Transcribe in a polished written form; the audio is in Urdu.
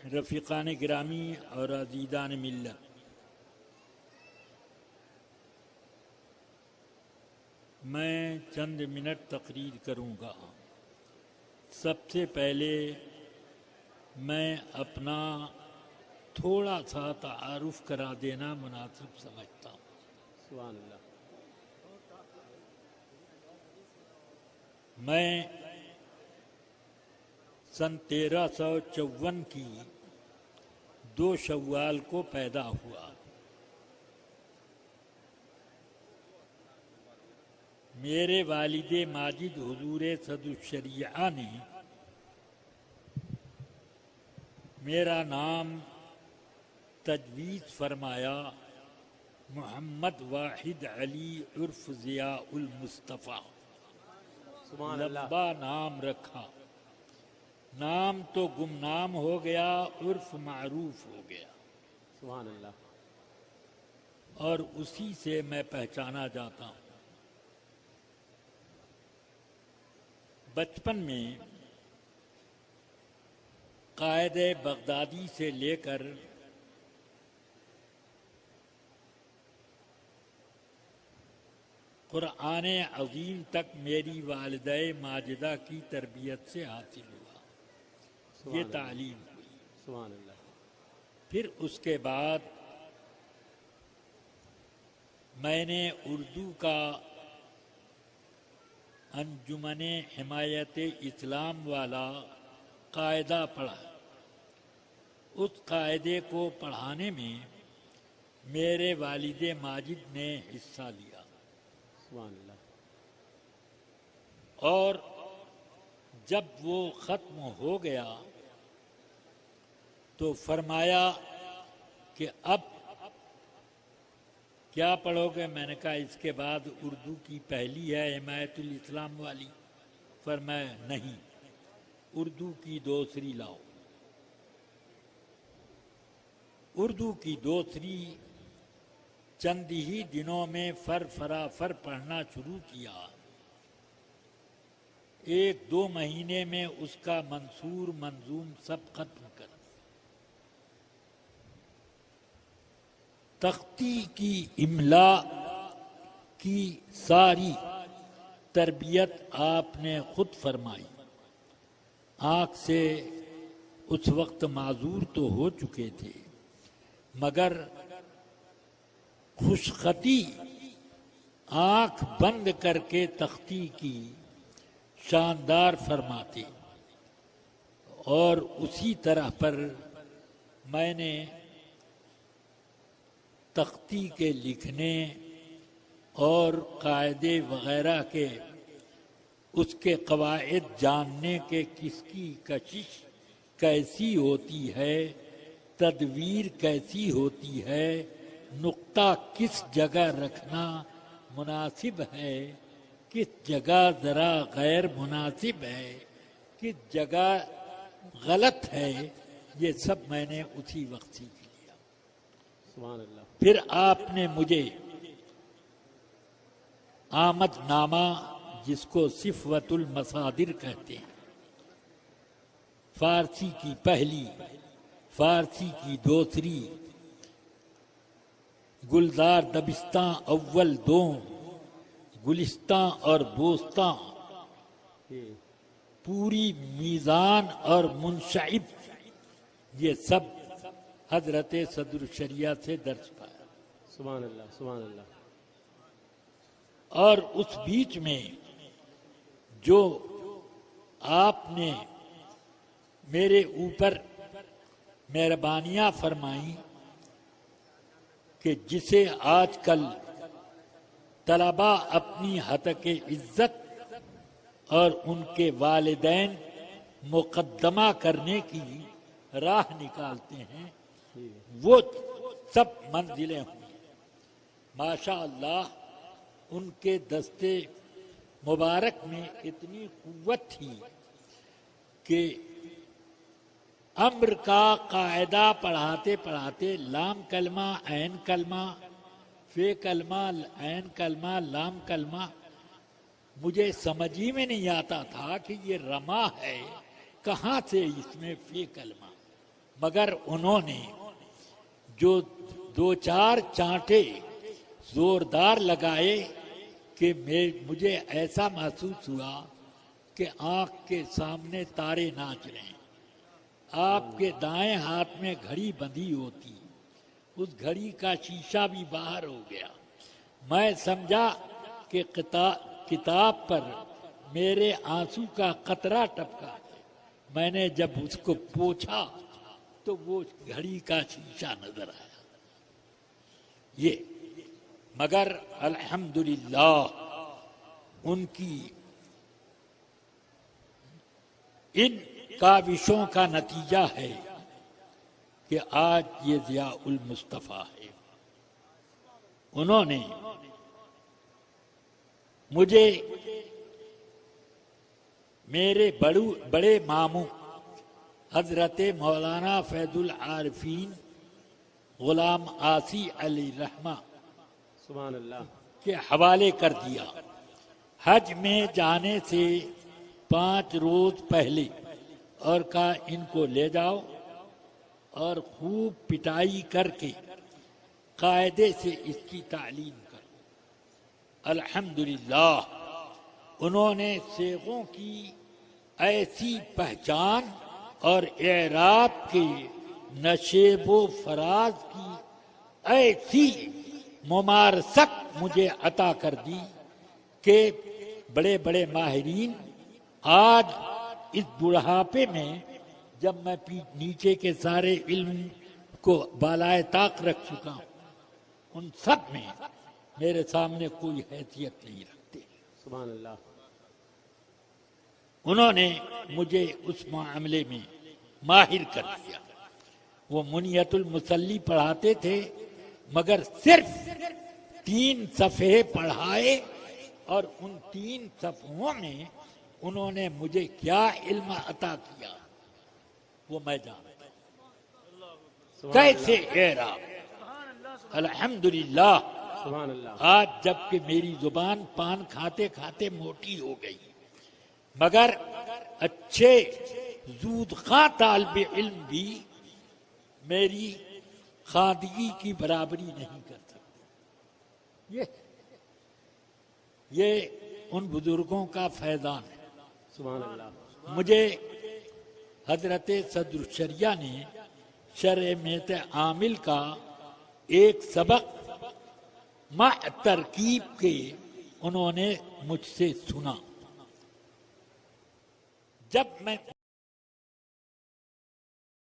رفیقان گرامی اور عزیزان ملت، میں چند منٹ تقریر کروں گا۔ سب سے پہلے میں اپنا تھوڑا سا تعارف کرا دینا مناسب سمجھتا ہوں۔ سبحان اللہ۔ میں سن 1354 کی 2 شوال کو پیدا ہوا۔ میرے والد ماجد حضور صدر الشریعہ نے میرا نام تجویز فرمایا محمد واحد علی عرف ضیاء المصطفیٰ، لمبا نام رکھا۔ نام تو گمنام ہو گیا، عرف معروف ہو گیا، سبحان اللہ۔ اور اسی سے میں پہچانا جاتا ہوں۔ بچپن میں قائد بغدادی سے لے کر قرآن عظیم تک میری والدہ ماجدہ کی تربیت سے حاصل ہوا، یہ تعلیم ہوئی۔ سبحان اللہ۔ پھر اس کے بعد میں نے اردو کا انجمن حمایت اسلام والا قاعدہ پڑھا۔ اس قاعدے کو پڑھانے میں میرے والد ماجد نے حصہ لیا، سبحان اللہ۔ اور جب وہ ختم ہو گیا تو فرمایا کہ اب کیا پڑھو گے؟ میں نے کہا اس کے بعد اردو کی پہلی ہے حمایت الاسلام والی۔ فرمایا نہیں، اردو کی دوسری لاؤ۔ اردو کی دوسری چند ہی دنوں میں فرافر پڑھنا شروع کیا۔ 1-2 مہینے میں اس کا منصور منظوم سب ختم کر۔ تختی کی املا کی ساری تربیت آپ نے خود فرمائی۔ آنکھ سے اس وقت معذور تو ہو چکے تھے، مگر خوش خطی آنکھ بند کر کے تختی کی شاندار فرماتے، اور اسی طرح پر میں نے تختی کے لکھنے اور قاعدے وغیرہ کے اس کے قواعد جاننے کے کس کی کشش کیسی ہوتی ہے، تدویر کیسی ہوتی ہے، نقطہ کس جگہ رکھنا مناسب ہے، کس جگہ ذرا غیر مناسب ہے، کس جگہ غلط ہے، یہ سب میں نے اسی وقت سیکھ لیا۔ سبحان اللہ۔ پھر آپ نے مجھے آمد نامہ، جس کو صفوت المصادر کہتے ہیں، فارسی کی پہلی، فارسی کی دوسری، گلزار دبستان اول دوم، گلستان اور بوستان، پوری میزان اور منشعب، یہ سب حضرت صدر الشریعہ سے درس پایا۔ سبحان اللہ، سبحان اللہ۔ اور اس بیچ میں جو آپ نے میرے اوپر مہربانیاں فرمائیں کہ جسے آج کل طلباء اپنی حتک عزت اور ان کے والدین مقدمہ کرنے کی راہ نکالتے ہیں، وہ سب منزلیں ہوئی۔ ماشاء اللہ ان کے دستے مبارک میں اتنی قوت تھی کہ امر کا قاعدہ پڑھاتے پڑھاتے لام کلمہ عین کلمہ فے کلمہ عین کلمہ لام کلمہ مجھے سمجھ ہی میں نہیں آتا تھا کہ یہ رما ہے، کہاں سے اس میں فے کلمہ، مگر انہوں نے جو دو چار چانٹے زوردار لگائے کہ مجھے ایسا محسوس ہوا کہ آنکھ کے سامنے تارے ناچ رہے ہیں. آپ کے دائیں ہاتھ میں گھڑی بندھی ہوتی، اس گھڑی کا شیشہ بھی باہر ہو گیا. میں سمجھا کہ کتاب پر میرے آنسو کا قطرہ ٹپکا. میں نے جب اس کو پوچھا تو وہ گھڑی کا شیشہ نظر آیا. یہ مگر الحمدللہ ان کی ان کاوشوں کا نتیجہ ہے کہ آج یہ ضیاء المصطفیٰ ہے. انہوں نے مجھے میرے بڑے ماموں حضرت مولانا فیض العارفین غلام آسی علیہ الرحمہ سبحان اللہ کے حوالے کر دیا. حج میں جانے سے 5 روز پہلے اور کہا ان کو لے جاؤ اور خوب پٹائی کر کے قاعدے سے اس کی تعلیم کرو. الحمدللہ انہوں نے صیغوں کی ایسی پہچان اور اعراب کے نشیب و فراز کی ایسی ممارست مجھے عطا کر دی کہ بڑے بڑے ماہرین آج اس بڑھاپے میں جب میں نیچے کے سارے علم کو بالائے طاق رکھ چکا ہوں، ان سب میں میرے سامنے کوئی حیثیت نہیں رکھتے. سبحان اللہ. انہوں نے مجھے اس معاملے میں ماہر کر دیا. وہ منیت المصلی پڑھاتے تھے مگر صرف 3 صفحے پڑھائے اور ان 3 صفحوں میں انہوں نے مجھے کیا علم عطا کیا وہ میں جانتا ہوں. کیسے اعراب الحمدللہ. سبحان اللہ. آج جب کہ میری زبان پان کھاتے کھاتے موٹی ہو گئی مگر اچھے زود خواہ طالب علم بھی میری خواندگی کی برابری نہیں کر سکتے. یہ ان بزرگوں کا فیضان ہے. سبحان اللہ. مجھے حضرت صدر الشریعہ نے شرح میت عامل کا ایک سبق مع ترکیب کے انہوں نے مجھ سے سنا. جب میں